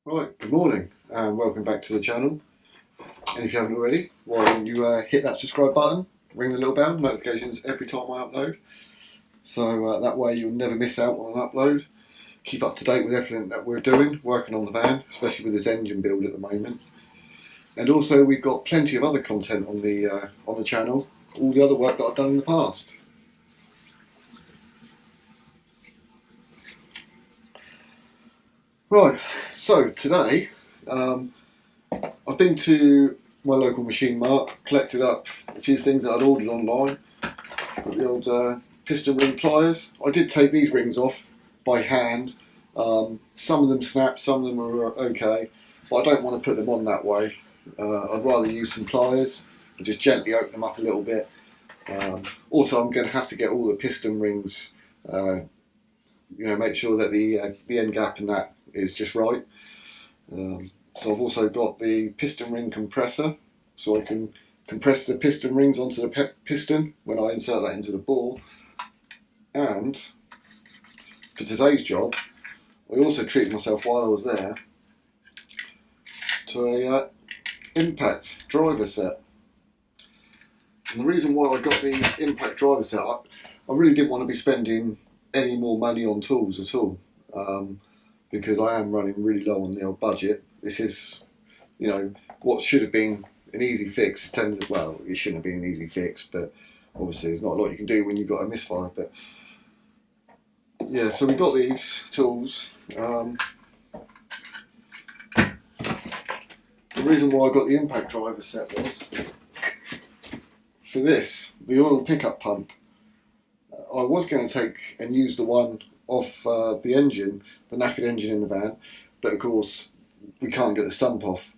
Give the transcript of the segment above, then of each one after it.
Right, good morning and welcome back to the channel. And if you haven't already, why don't you hit that subscribe button, ring the little bell, notifications every time I upload. So that way you'll never miss out on an upload. Keep up to date with everything that we're doing, working on the van, especially with this engine build at the moment. And also we've got plenty of other content on the channel, all the other work that I've done in the past. Right, so today I've been to my local machine mart, collected up a few things that I'd ordered online. Got the old piston ring pliers. I did take these rings off by hand. Some of them snapped, some of them were okay, but I don't want to put them on that way. I'd rather use some pliers and just gently open them up a little bit. Also, I'm going to have to get all the piston rings, make sure that the end gap in that is just right. So I've also got the piston ring compressor, so I can compress the piston rings onto the piston when I insert that into the bore. And for today's job, I also treated myself while I was there to a impact driver set. And the reason why I got the impact driver set, I really didn't want to be spending any more money on tools at all, because I am running really low on the old budget. This is, what should have been an easy fix. Well, it shouldn't have been an easy fix, but obviously there's not a lot you can do when you've got a misfire. But yeah, so we got these tools. The reason why I got the impact driver set was for this, the oil pickup pump. I was going to take and use the one off the engine, the knackered engine in the van, but of course we can't get the sump off.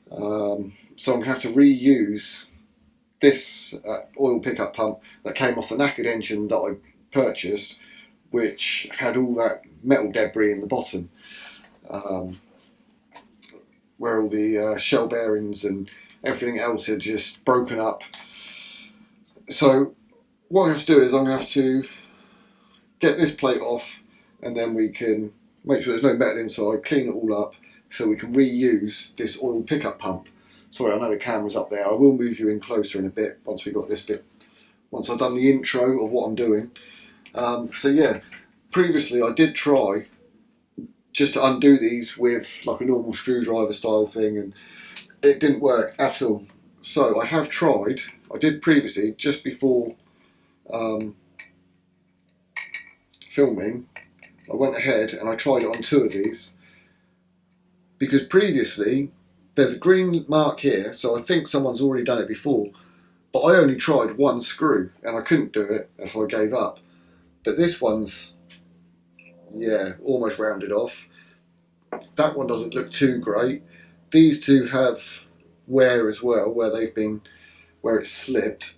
So I'm going to have to reuse this oil pickup pump that came off the knackered engine that I purchased, which had all that metal debris in the bottom, where all the shell bearings and everything else had just broken up. So what I'm going to do is I'm going to have to get this plate off, and then we can make sure there's no metal inside, clean it all up, so we can reuse this oil pickup pump. Sorry, I know the camera's up there. I will move you in closer in a bit once we got this bit. Once I've done the intro of what I'm doing. So yeah, previously I did try just to undo these with like a normal screwdriver style thing, and it didn't work at all. So I have tried. I did previously, just before filming, I went ahead and I tried it on two of these, because previously there's a green mark here, so I think someone's already done it before, but I only tried one screw and I couldn't do it, so I gave up. But this one's, yeah, almost rounded off. That one doesn't look too great. These two have wear as well, where it's slipped.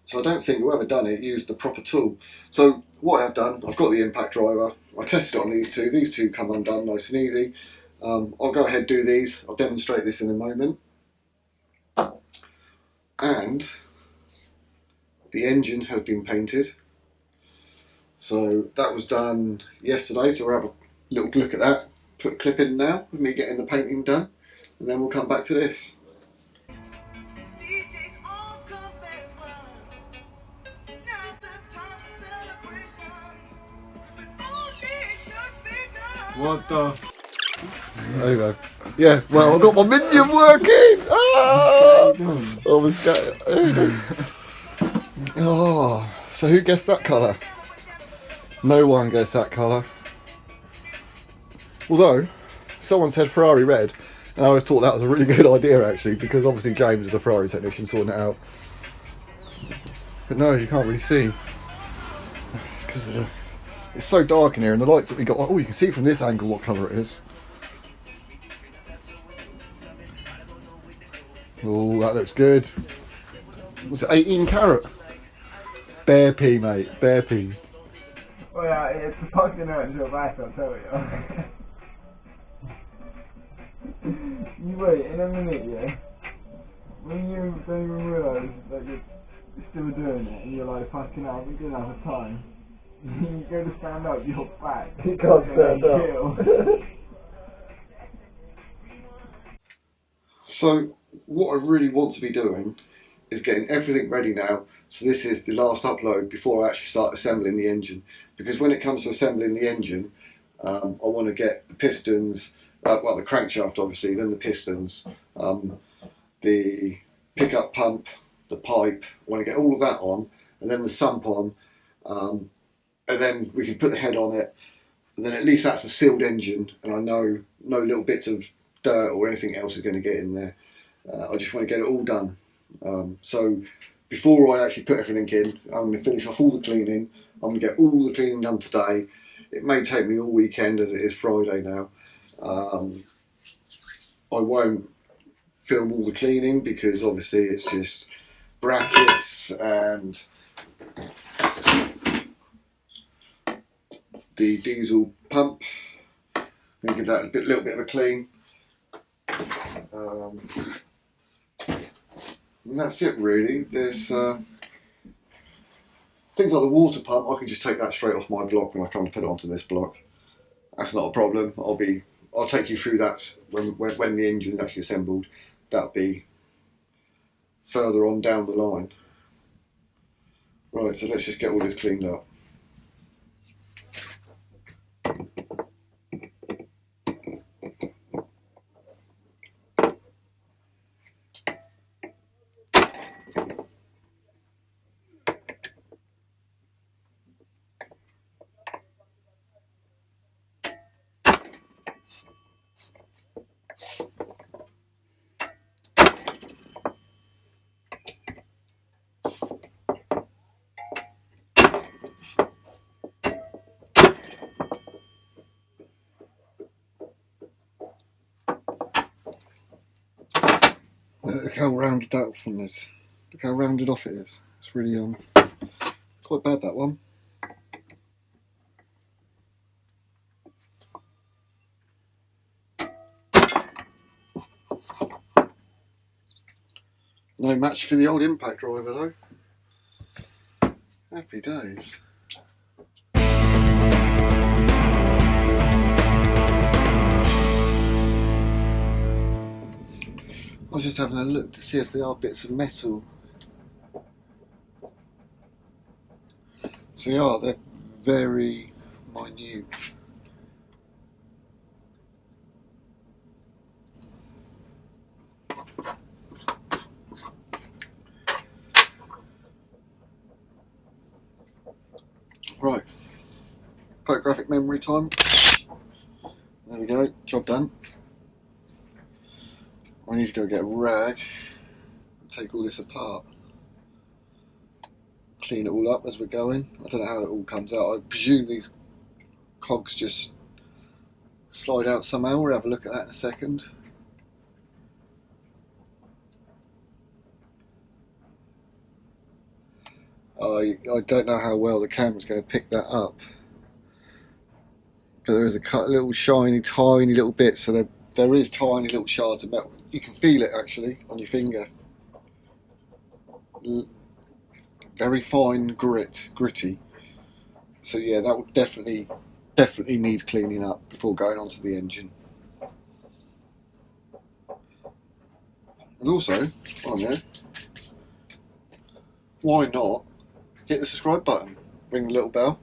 So I don't think whoever done it used the proper tool. So what I've done, I've got the impact driver. I tested it on these two. These two come undone nice and easy. I'll go ahead and do these. I'll demonstrate this in a moment. And the engine has been painted. So that was done yesterday. So we'll have a little look at that. Put a clip in now with me getting the painting done, and then we'll come back to this. What the There you go. Yeah, well, I've got my minion working! Ah! Oh, my scatter. Oh, so who guessed that colour? No one guessed that colour. Although, someone said Ferrari red, and I always thought that was a really good idea actually, because obviously James is the Ferrari technician sorting it out. But no, you can't really see. It's because it's so dark in here, and the lights that we got. Oh, you can see from this angle what colour it is. Oh, that looks good. What's it, 18 carat? Bear pea, mate, bear pea. Well, yeah, it's supposed to hurt your back, I'll tell you. You wait, in a minute, yeah? When you don't even realise that you're still doing it, and you're like, fucking hell, we didn't have a time. You go to stand up, your back. You can't stand up. So what I really want to be doing is getting everything ready now. So this is the last upload before I actually start assembling the engine. Because when it comes to assembling the engine, I want to get the pistons, well, the crankshaft obviously, then the pistons, the pickup pump, the pipe. I want to get all of that on, and then the sump on, and then we can put the head on it, and then at least that's a sealed engine, and I know no little bits of dirt or anything else is going to get in there. I just want to get it all done. So before I actually put everything in, I'm going to finish off all the cleaning. I'm going to get all the cleaning done today. It may take me all weekend as it is Friday now. I won't film all the cleaning because obviously it's just brackets and the diesel pump. I'm going to give that a little bit of a clean. And that's it really. There's things like the water pump, I can just take that straight off my block when I come to put it onto this block. That's not a problem. I'll take you through that when the engine is actually assembled. That'll be further on down the line. Right, so let's just get all this cleaned up. Look how rounded that one is. Look how rounded off it is. It's really quite bad, that one. No match for the old impact driver though. Happy days. I was just having a look to see if there are bits of metal. So they are, they're very minute. Right, photographic memory time. There we go, job done. I need to go get a rag and take all this apart. Clean it all up as we're going. I don't know how it all comes out. I presume these cogs just slide out somehow. We'll have a look at that in a second. I don't know how well the camera's going to pick that up. But there is a little shiny, tiny little bit, so there is tiny little shards of metal. You can feel it actually on your finger. Very fine gritty. So yeah, that would definitely need cleaning up before going onto the engine. And also, while I'm here, why not hit the subscribe button, ring the little bell,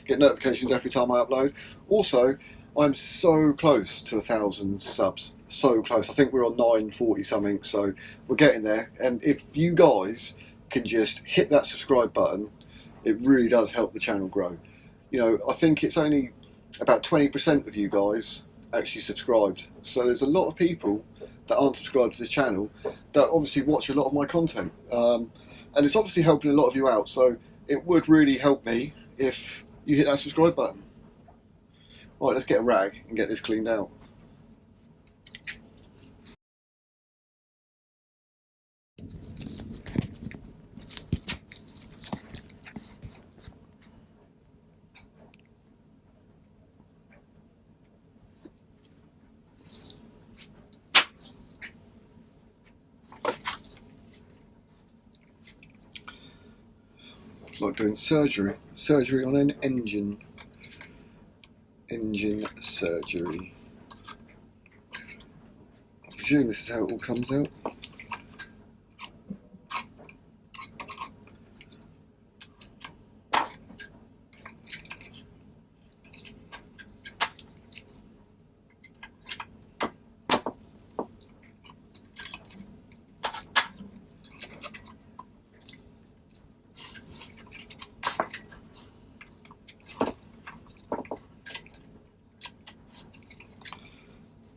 get notifications every time I upload. Also, I'm so close to 1,000 subs, so close. I think we're on 940 something, so we're getting there. And if you guys can just hit that subscribe button, it really does help the channel grow. You know, I think it's only about 20% of you guys actually subscribed. So there's a lot of people that aren't subscribed to this channel that obviously watch a lot of my content. And it's obviously helping a lot of you out, so it would really help me if you hit that subscribe button. Right, let's get a rag and get this cleaned out. It's like doing surgery on an engine surgery. I presume this is how it all comes out.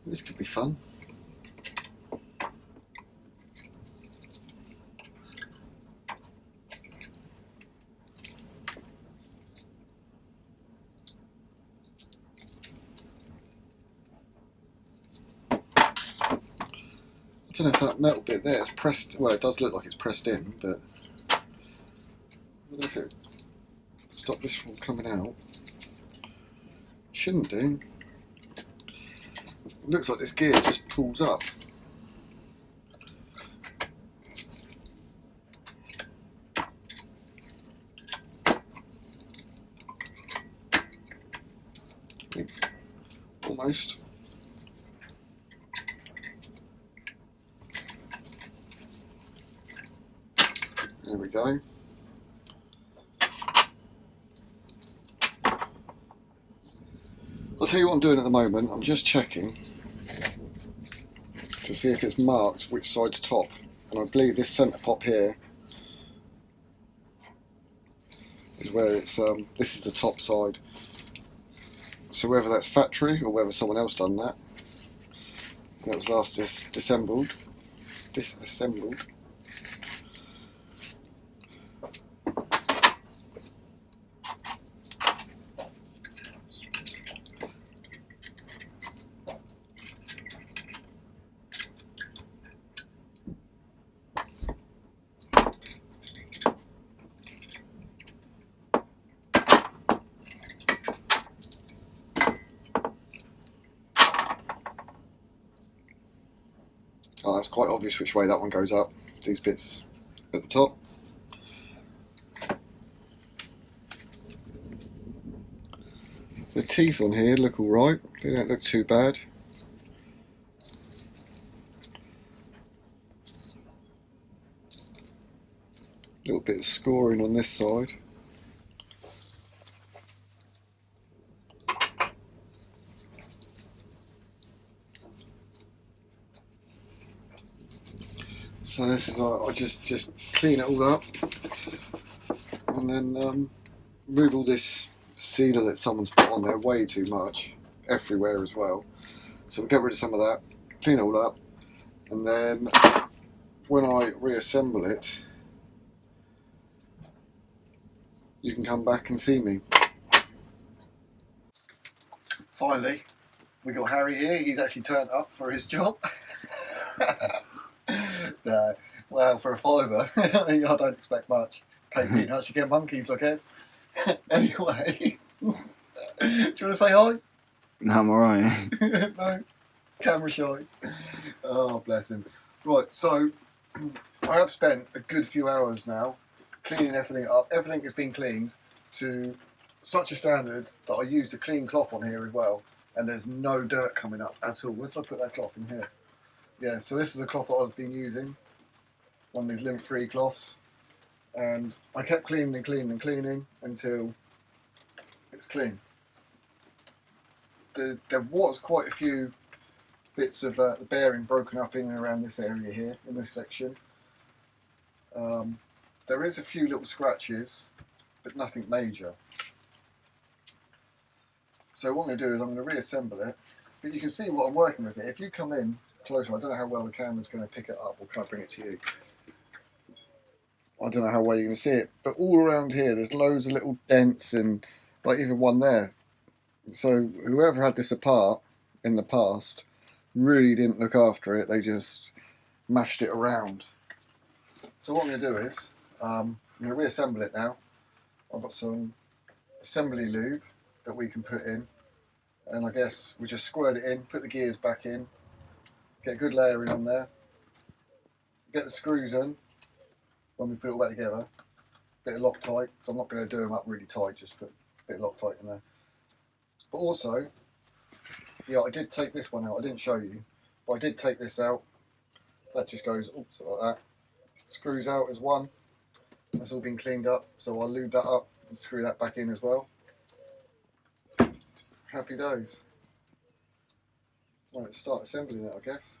This could be fun. I don't know if that metal bit there is pressed, well it does look like it's pressed in, but I don't know if it stop this from coming out. Shouldn't do. It looks like this gear just pulls up. Almost. There we go. I'll tell you what I'm doing at the moment. I'm just checking to see if it's marked which side's top, and I believe this centre pop here is where it's this is the top side. So whether that's factory or whether someone else done that, and it was last disassembled. Oh, that's quite obvious which way that one goes up. These bits at the top. The teeth on here look alright, they don't look too bad. A little bit of scoring on this side. So this is, I just clean it all up and then remove all this sealer that someone's put on there way too much, everywhere as well. So we'll get rid of some of that, clean it all up, and then when I reassemble it, you can come back and see me. Finally, we got Harry here. He's actually turned up for his job. No, well, for a fiver, I mean, I don't expect much. Pay peanuts, you get monkeys, I guess. Anyway, do you want to say hi? No, I'm alright. No, camera shy. Oh, bless him. Right, so I have spent a good few hours now cleaning everything up. Everything has been cleaned to such a standard that I used a clean cloth on here as well, and there's no dirt coming up at all. Where did I put that cloth in here? Yeah, so this is a cloth that I've been using, one of these lint-free cloths, and I kept cleaning and cleaning and cleaning until it's clean. There was quite a few bits of the bearing broken up in and around this area here, in this section. There is a few little scratches, but nothing major. So what I'm going to do is I'm going to reassemble it, but you can see what I'm working with here. If you come in closer, I don't know how well the camera's going to pick it up, or can I bring it to you? I don't know how well you're going to see it, but all around here there's loads of little dents and like even one there. So whoever had this apart in the past really didn't look after it, they just mashed it around. So what I'm going to do is, I'm going to reassemble it now. I've got some assembly lube that we can put in, and I guess we just squirt it in, put the gears back in, get a good layering on there, get the screws in when we put it all back together, bit of Loctite, so I'm not going to do them up really tight, just put a bit of Loctite in there. But also, yeah, I did take this one out, I didn't show you, But I did take this out. That just goes oops, like that. Screws out as one. That's all been cleaned up, so I'll lube that up and screw that back in as well. Happy days. Right, let's start assembling it, I guess.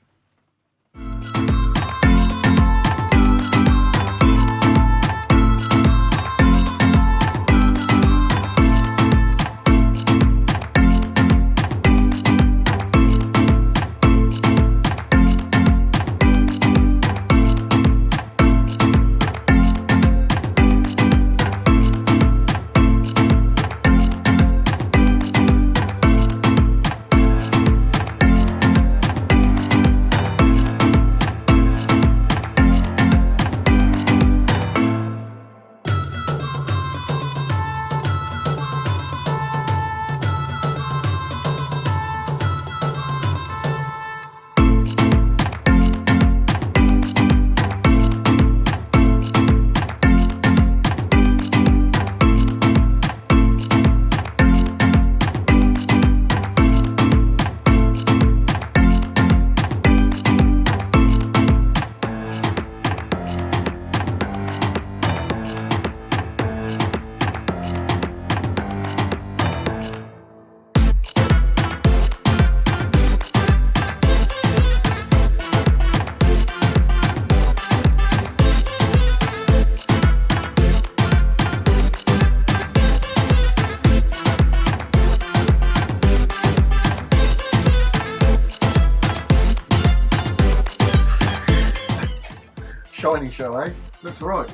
Shiny show, eh? Looks alright.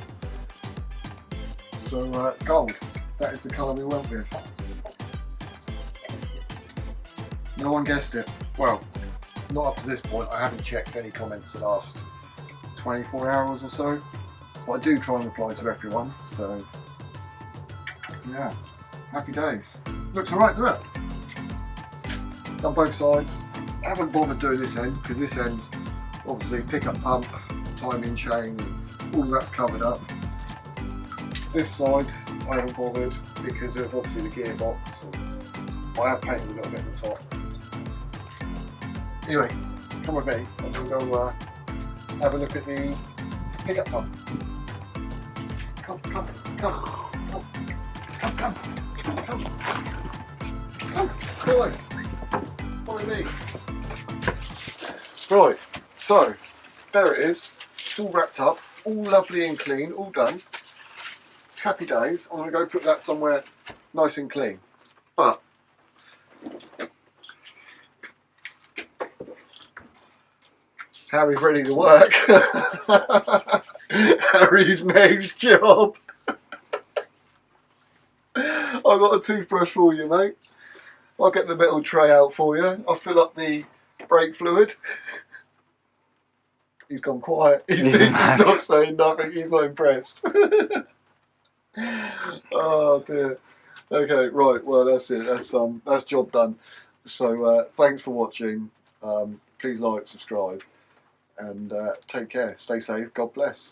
So, gold. That is the colour we went with. No one guessed it. Well, not up to this point. I haven't checked any comments the last 24 hours or so. But I do try and reply to everyone, so yeah, happy days. Looks alright, doesn't it? Done both sides. I haven't bothered doing this end because this end, obviously, pickup pump, timing chain, all of that's covered up. This side I haven't bothered because of obviously the gearbox. And I have painted a little bit at the top. Anyway, come with me and we'll go have a look at the pickup pump. Come, boy. Follow me. Right, so there it is. It's all wrapped up, all lovely and clean, all done. Happy days. I'm going to go put that somewhere nice and clean. But Harry's ready to work. Harry's next job. I've got a toothbrush for you, mate. I'll get the metal tray out for you. I'll fill up the brake fluid. He's gone quiet. He's not saying nothing. He's not impressed. Oh dear. Okay, right. Well, that's it. That's job done. So thanks for watching. Please like, subscribe, and take care. Stay safe. God bless.